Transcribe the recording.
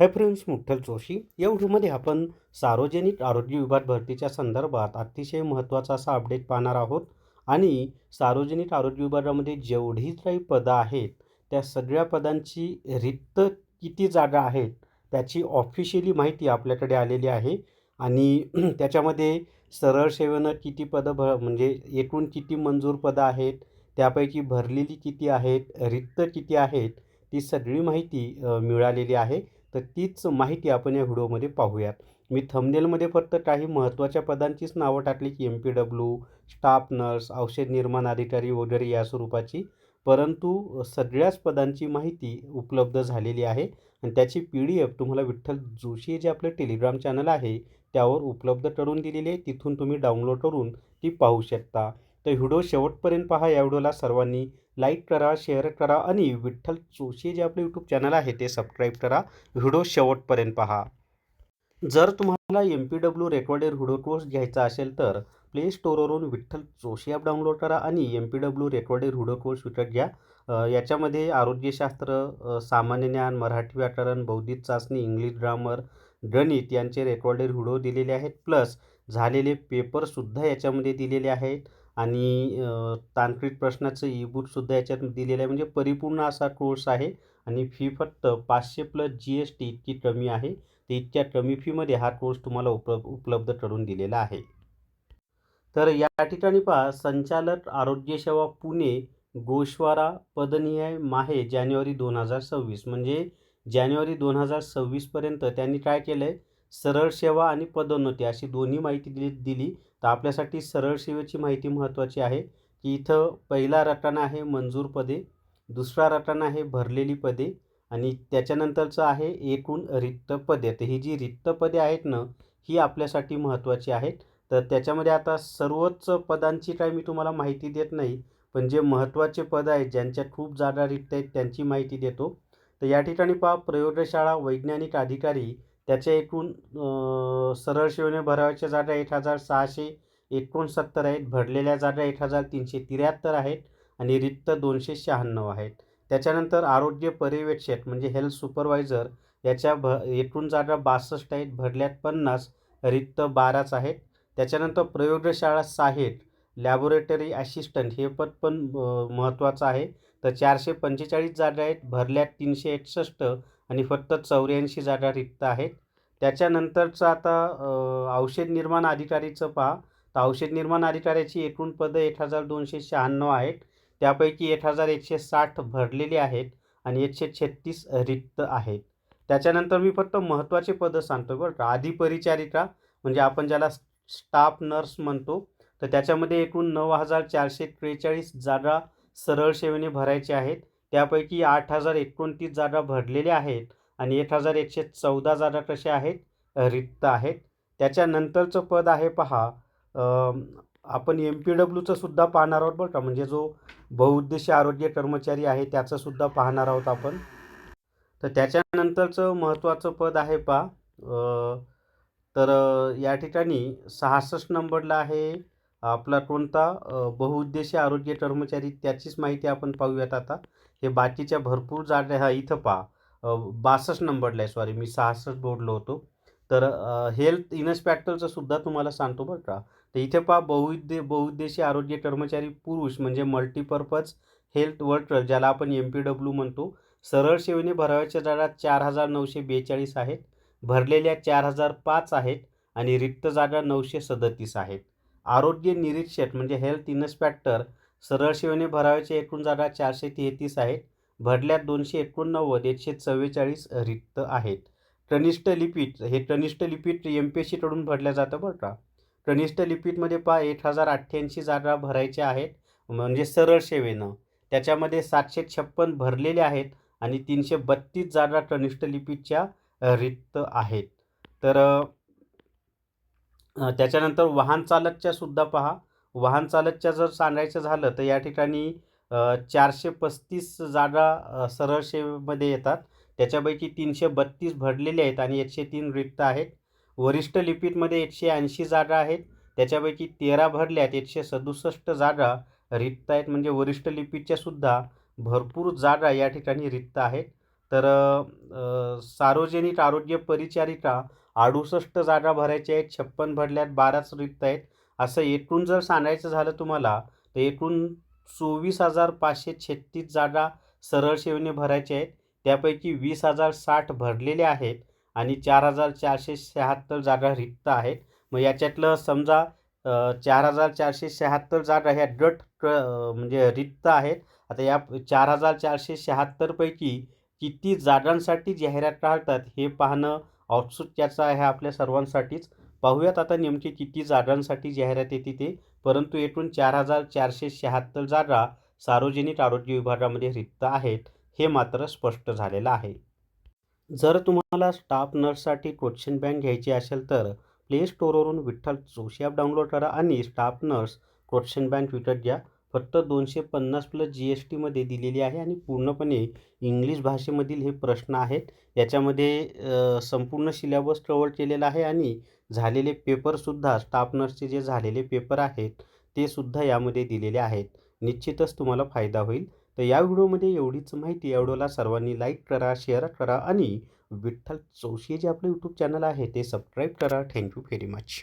Hi friends, मुठ्ठल Joshi. या व्हिडिओमध्ये आपण सार्वजनिक आरोग्य विभाग भरतीच्या संदर्भात अतिशय महत्त्वाचा असा अपडेट पाहणार आहोत. आणि सार्वजनिक आरोग्य विभागामध्ये जेवढी काही पदं आहेत त्या सगळ्या पदांची रिक्त किती जागा आहेत त्याची ऑफिशियली माहिती आपल्याकडे आलेली आहे. आणि त्याच्यामध्ये सरळ सेवेनं किती पदं म्हणजे एकूण किती मंजूर पदं आहेत, त्यापैकी भरलेली किती आहेत, रिक्त किती आहेत, ती सगळी माहिती मिळालेली आहे. तर तीच माहिती आपण या व्हिडिओमध्ये पाहूयात. मी थंबनेलमध्ये फक्त काही महत्त्वाच्या पदांचीच नावं टाकली की MPW, स्टाफ नर्स, औषध निर्माण अधिकारी वगैरे या स्वरूपाची. परंतु सगळ्याच पदांची माहिती उपलब्ध झालेली आहे आणि त्याची PDF तुम्हाला विठ्ठल जोशी जे आपलं टेलिग्राम चॅनल आहे त्यावर उपलब्ध करून दिलेली आहे. तिथून तुम्ही डाउनलोड करून ती पाहू शकता. तर व्हिडिओ शेवटपर्यंत पहा. या व्हिडिओला सर्वांनी लाईक करा, शेअर करा आणि विठ्ठल जोशी जे आपलं यूट्यूब चॅनल आहे ते सबस्क्राईब करा. व्हिडिओ शेवटपर्यंत पहा. जर तुम्हाला MPW रेकॉर्डेड व्हिडिओ कोर्स घ्यायचा असेल तर प्ले स्टोअरवरून विठ्ठल जोशी ॲप डाउनलोड करा आणि MPW रेकॉर्डेड व्हिडिओ कोर्स विकत घ्या. याच्यामध्ये आरोग्यशास्त्र, सामान्य ज्ञान, मराठी व्याकरण, बौद्धिक चाचणी, इंग्लिश ग्रामर, गणित यांचे रेकॉर्डेड व्हिडिओ दिलेले आहेत. प्लस झालेले पेपरसुद्धा याच्यामध्ये दिलेले आहेत. आणि तांत्रिक प्रश्नाचं ईबुकसुद्धा याच्यात दिलेलं आहे. म्हणजे परिपूर्ण असा कोर्स आहे. आणि फी फक्त 500 प्लस GST इतकी कमी आहे. ते इतक्या कमी फीमध्ये हा कोर्स तुम्हाला उपलब्ध करून दिलेला आहे. तर या ठिकाणी पहा, संचालक आरोग्य सेवा पुणे गोश्वारा पदनिहाय माहे जानेवारी 2026 म्हणजे जानेवारी 2026पर्यंत त्यांनी काय केलं आहे, सरळ सेवा आणि पदोन्नती अशी दोन्ही माहिती दिली. तर आपल्यासाठी सरळ सेवेची माहिती महत्त्वाची आहे की इथं पहिला रकाना आहे मंजूर पदे, दुसरा रकाना आहे भरलेली पदे आणि त्याच्यानंतरचं आहे एकूण रिक्त पदे. तर ही जी रिक्त पदे आहेत ना, ही आपल्यासाठी महत्त्वाची आहेत. तर त्याच्यामध्ये आता सर्वच पदांची काही मी तुम्हाला माहिती देत नाही, पण जे महत्त्वाचे पद आहेत ज्यांच्या खूप जागा रिक्त आहेत त्यांची माहिती देतो. तर या ठिकाणी पहा, प्रयोगशाळा वैज्ञानिक अधिकारी त्याच्या एकूण सरळ सेवेने भरायच्या जागा 1669 आहेत, भरलेल्या जागा 1373 आहेत आणि रिक्त 296 आहेत. त्याच्यानंतर आरोग्य पर्यवेक्षक म्हणजे हेल्थ सुपरवायझर याच्या एकूण जागा 62 आहेत, भरल्यात 50, रिक्त 12च आहेत. त्याच्यानंतर प्रयोगशाळा सहाय्यक लॅबोरेटरी असिस्टंट हे पद पण महत्त्वाचं आहे. तर 445 जागा आहेत, भरल्यात 361 आणि फक्त 84 जागा रिक्त आहेत. त्याच्यानंतरचं आता औषध निर्माण अधिकारीचं पहा. तर औषध निर्माण अधिकाऱ्याची एकूण पदं 1296 आहेत. त्यापैकी 1160 भरलेली आहेत आणि 136 रिक्त आहेत. त्याच्यानंतर मी फक्त महत्त्वाचे पदं सांगतो बरं का. अधिपरिचारिका म्हणजे आपण ज्याला स्टाफ नर्स म्हणतो, तर त्याच्यामध्ये एकूण 9443 जागा सरळ सेवेने भरायच्या आहेत. त्यापैकी 8029 जागा भरलेल्या आहेत आणि 1114 जागा कशा आहेत, रिक्त आहेत. त्याच्यानंतरचं पद आहे पहा, आपण MPWचं सुद्धा पाहणार आहोत बरं का. म्हणजे जो बहुउद्देशीय आरोग्य कर्मचारी आहे त्याचंसुद्धा पाहणार आहोत आपण. तर त्याच्यानंतरचं महत्त्वाचं पद आहे पहा, तर या ठिकाणी 66 नंबरला आहे आपला कोणता, बहुउद्देशीय आरोग्य कर्मचारी, त्याचीच माहिती आपण पाहूयात आता. हे बाकीच्या भरपूर जागा हा इथं पहा, 62 नंबरला आहे, सॉरी मी 66 बोललो होतो. तर हेल्थ इन्स्पेक्टरचं सुद्धा तुम्हाला सांगतो बरं का. तर इथे पहा, बहुउद्देशीय आरोग्य कर्मचारी पुरुष म्हणजे मल्टीपर्पज हेल्थ वर्कर ज्याला आपण MPW म्हणतो. सरळ सेवेने भरावयाच्या जागा 4942 आहेत, भरलेल्या 4005 आहेत आणि रिक्त जागा 937 आहेत. आरोग्य निरीक्षक म्हणजे हेल्थ इन्स्पेक्टर सरळ सेवेने भरावयाच्या एकूण जागा 433 आहेत, भरल्यात 289, 144 रिक्त आहेत. कनिष्ठ लिपिक, हे कनिष्ठ लिपिक MPSC कडून भरल्या जातं बरं का. कनिष्ठ लिपिकमध्ये पहा 1088 जागा भरायच्या आहेत म्हणजे सरळ सेवेनं. त्याच्यामध्ये 756 भरलेले आहेत आणि 332 जागा कनिष्ठ लिपिकच्या रिक्त आहेत. तर त्याच्यानंतर वाहन चालकच्या सुद्धा पहा. वाहन चालकच्या जर सांगायचं झालं तर या ठिकाणी 435 जागा सरळ सेवेमध्ये येतात. त्याच्यापैकी 332 भरलेले आहेत आणि 103 रिक्त आहेत. वरिष्ठ लिपिकमध्ये 180 जागा आहेत, त्याच्यापैकी 13 भरल्यात, 167 जागा रिक्त आहेत. म्हणजे वरिष्ठ लिपिकच्या सुद्धा भरपूर जागा या ठिकाणी रिक्त आहेत. तर सार्वजनिक आरोग्य परिचारिका 68 जागा भरायच्या आहेत, 56 भरल्यात, 12च रिक्त आहेत. असं एकूण जर सांगायचं झालं तुम्हाला, तर एकूण 24,536 जागा सरळ सेवेने भरायच्या आहेत. त्यापैकी 20,060 भरलेले आहेत आणि 4,476 जागा रिक्त आहेत. मग याच्यातलं समजा 4,476 जागा ह्या म्हणजे रिक्त आहेत. आता या 4,476 पैकी किती जागांसाठी जाहिरात काढतात हे पाहणं औत्सुक्याचं आहे आपल्या सर्वांसाठीच. पाहूयात आता नेमके किती जागांसाठी जाहिरात येते ते. परंतु एकूण 4,476 जागा सार्वजनिक आरोग्य विभागामध्ये रिक्त आहेत, हे मात्र स्पष्ट झालेलं आहे. जर तुम्हाला स्टाफ नर्ससाठी क्वेश्चन बँक घ्यायची असेल तर प्ले स्टोअरवरून विठ्ठल जोशी ॲप डाउनलोड करा आणि स्टाफ नर्स क्वेश्चन बँक विकत घ्या. फक्त 250 प्लस GSTमध्ये दिलेली आहे आणि पूर्णपणे इंग्लिश भाषेमधील हे प्रश्न आहेत. याच्यामध्ये संपूर्ण सिलेबस कव्हर केलेला आहे आणि झालेले पेपरसुद्धा स्टाफ नर्सचे जे झालेले पेपर आहेत ते सुद्धा यामध्ये दिलेले आहेत. निश्चितच तुम्हाला फायदा होईल. तर या व्हिडिओमध्ये एवढीच माहिती. या व्हिडिओला सर्वांनी लाईक करा, शेअर करा आणि विठ्ठल जोशी जे आपलं यूट्यूब चॅनल आहे ते सबस्क्राईब करा. Thank you very much.